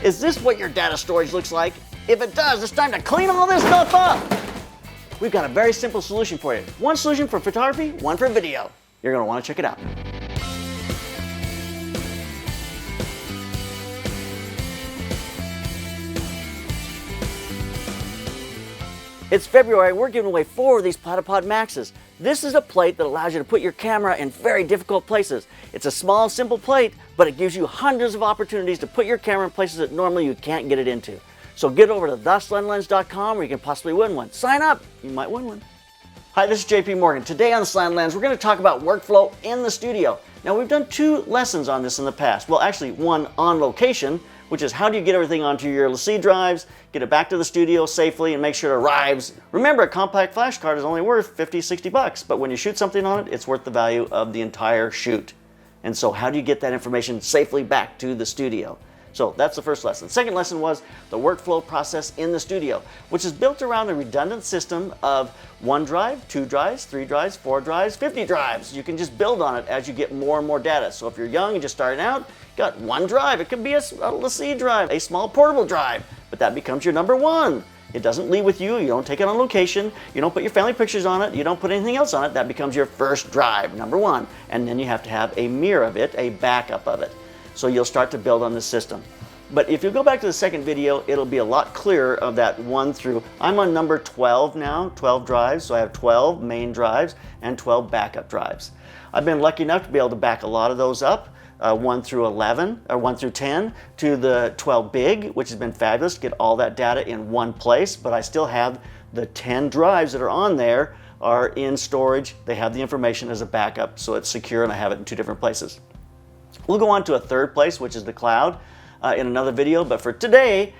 Is this what your data storage looks like? If it does, it's time to clean all this stuff up. We've got a very simple solution for you. One solution for photography, one for video. You're going to want to check it out. It's February, we're giving away 4 of these Platypod Maxes. This is a plate that allows you to put your camera in very difficult places. It's a small, simple plate, but it gives you hundreds of opportunities to put your camera in places that normally you can't get it into. So get over to theslantlens.com where you can possibly win one. Sign up, you might win one. Hi, this is JP Morgan. Today on the Slanted Lens, we're going to talk about workflow in the studio. Now, we've done 2 lessons on this in the past. Well, actually, one on location, which is how do you get everything onto your LaCie drives, get it back to the studio safely, and make sure it arrives. Remember, a compact flash card is only worth $50, $60, but when you shoot something on it, it's worth the value of the entire shoot. And so how do you get that information safely back to the studio? So that's the first lesson. Second lesson was the workflow process in the studio, which is built around a redundant system of 1 drive, 2 drives, 3 drives, 4 drives, 50 drives. You can just build on it as you get more and more data. So if you're young and just starting out, got 1 drive. It could be a LaCie drive, a small portable drive, but that becomes your number 1. It doesn't leave with you. You don't take it on location. You don't put your family pictures on it. You don't put anything else on it. That becomes your first drive, number 1. And then you have to have a mirror of it, a backup of it. So you'll start to build on this system. But if you go back to the second video, it'll be a lot clearer of that 1 through, I'm on number 12 now, 12 drives. So I have 12 main drives and 12 backup drives. I've been lucky enough to be able to back a lot of those up. 1 through 11, or 1 through 10, to the 12 big, which has been fabulous to get all that data in one place, but I still have the 10 drives that are on there are in storage. They have the information as a backup, so it's secure and I have it in 2 different places. We'll go on to a third place, which is the cloud, in another video, but for today,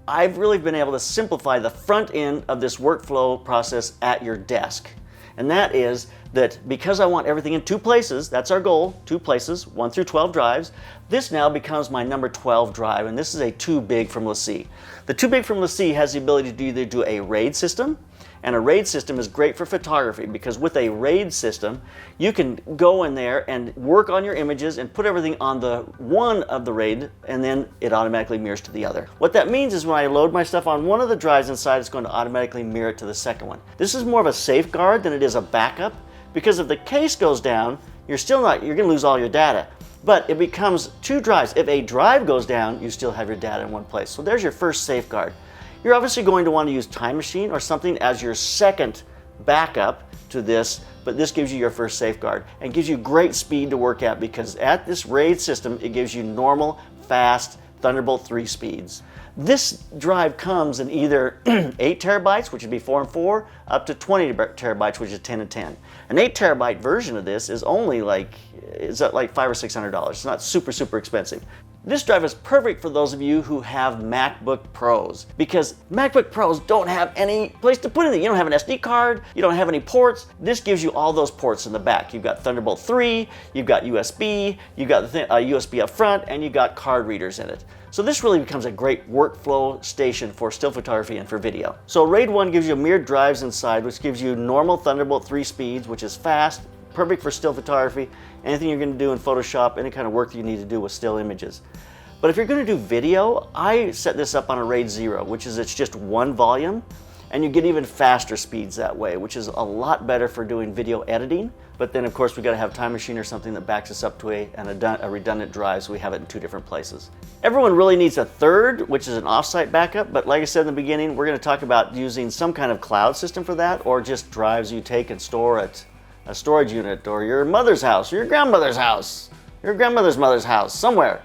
I've really been able to simplify the front end of this workflow process at your desk. And that is that because I want everything in 2 places, that's our goal, 2 places, 1 through 12 drives, this now becomes my number 12 drive, and this is a 2 big from LaCie. The 2 big from LaCie has the ability to either do a RAID system, and a RAID system is great for photography because with a RAID system, you can go in there and work on your images and put everything on the one of the RAID, and then it automatically mirrors to the other. What that means is when I load my stuff on one of the drives inside, it's going to automatically mirror it to the second one. This is more of a safeguard than it is a backup, because if the case goes down, you're going to lose all your data. But it becomes 2 drives. If a drive goes down, you still have your data in one place. So there's your first safeguard. You're obviously going to want to use Time Machine or something as your second backup to this, but this gives you your first safeguard and gives you great speed to work at because at this RAID system, it gives you normal, fast Thunderbolt 3 speeds. This drive comes in either 8 terabytes, which would be 4 and 4, up to 20 terabytes, which is 10 and 10. An 8 terabyte version of this is only like $500 or $600. It's not super, super expensive. This drive is perfect for those of you who have MacBook Pros because MacBook Pros don't have any place to put anything. You don't have an SD card, you don't have any ports. This gives you all those ports in the back. You've got Thunderbolt 3, you've got USB, you've got USB up front, and you've got card readers in it. So this really becomes a great workflow station for still photography and for video. So RAID 1 gives you mirrored drives inside, which gives you normal Thunderbolt 3 speeds, which is fast, perfect for still photography, anything you're going to do in Photoshop, any kind of work that you need to do with still images. But if you're going to do video, I set this up on a RAID 0, which is it's just 1 volume, and you get even faster speeds that way, which is a lot better for doing video editing. But then of course we got to have Time Machine or something that backs us up to a redundant drive, so we have it in 2 different places. Everyone really needs a third, which is an offsite backup, but like I said in the beginning, we're going to talk about using some kind of cloud system for that, or just drives you take and store at a storage unit, or your mother's house, or your grandmother's house, your grandmother's mother's house, somewhere.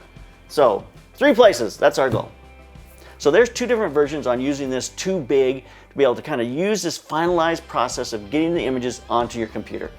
So 3 places, that's our goal. So there's 2 different versions on using this 2 big to be able to kind of use this finalized process of getting the images onto your computer.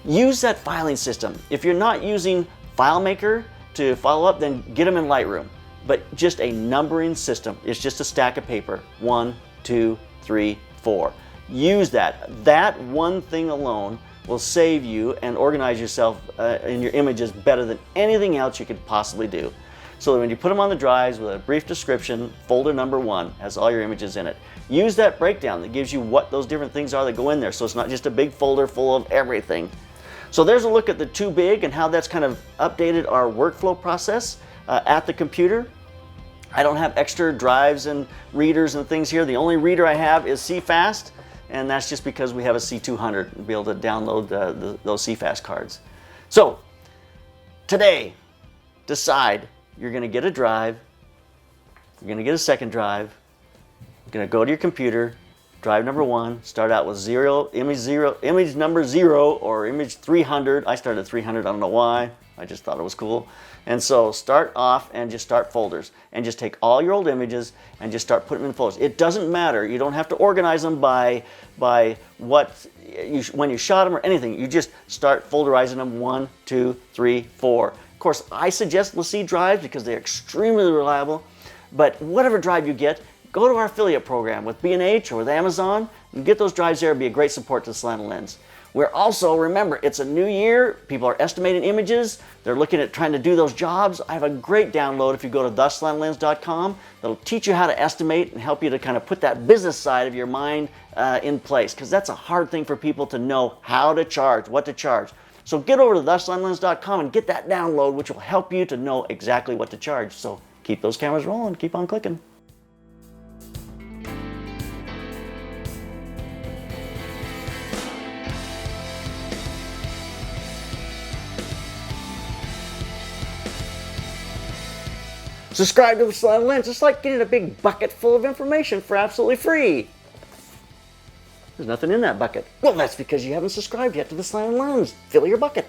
Use that filing system. If you're not using FileMaker to follow up, then get them in Lightroom. But just a numbering system. It's just a stack of paper. 1, 2, 3, 4. Use that. That one thing alone will save you and organize yourself in your images better than anything else you could possibly do. So that when you put them on the drives with a brief description, folder number 1 has all your images in it. Use that breakdown that gives you what those different things are that go in there, so it's not just a big folder full of everything. So there's a look at the 2 big and how that's kind of updated our workflow process at the computer. I don't have extra drives and readers and things here. The only reader I have is CFast, and that's just because we have a C200 to be able to download those CFast cards. So today, decide you're going to get a drive, you're going to get a second drive, you're going to go to your computer, drive number 1, start out with image number 0 or image 300. I started at 300, I don't know why, I just thought it was cool. And so start off and just start folders and just take all your old images and just start putting them in folders. It doesn't matter, you don't have to organize them by when you shot them or anything. You just start folderizing them 1, 2, 3, 4. Of course, I suggest LaCie drives because they're extremely reliable, but whatever drive you get, go to our affiliate program with B&H or with Amazon and get those drives there. It'd be a great support to the Slanted Lens. We're also, remember, it's a new year. People are estimating images. They're looking at trying to do those jobs. I have a great download if you go to theslantedlens.com that'll teach you how to estimate and help you to kind of put that business side of your mind in place, because that's a hard thing for people to know how to charge, what to charge. So get over to theslantedlens.com and get that download, which will help you to know exactly what to charge. So keep those cameras rolling, keep on clicking. Subscribe to the Slanted Lens. It's like getting a big bucket full of information for absolutely free. There's nothing in that bucket. Well, that's because you haven't subscribed yet to the Slanted Lens. Fill your bucket.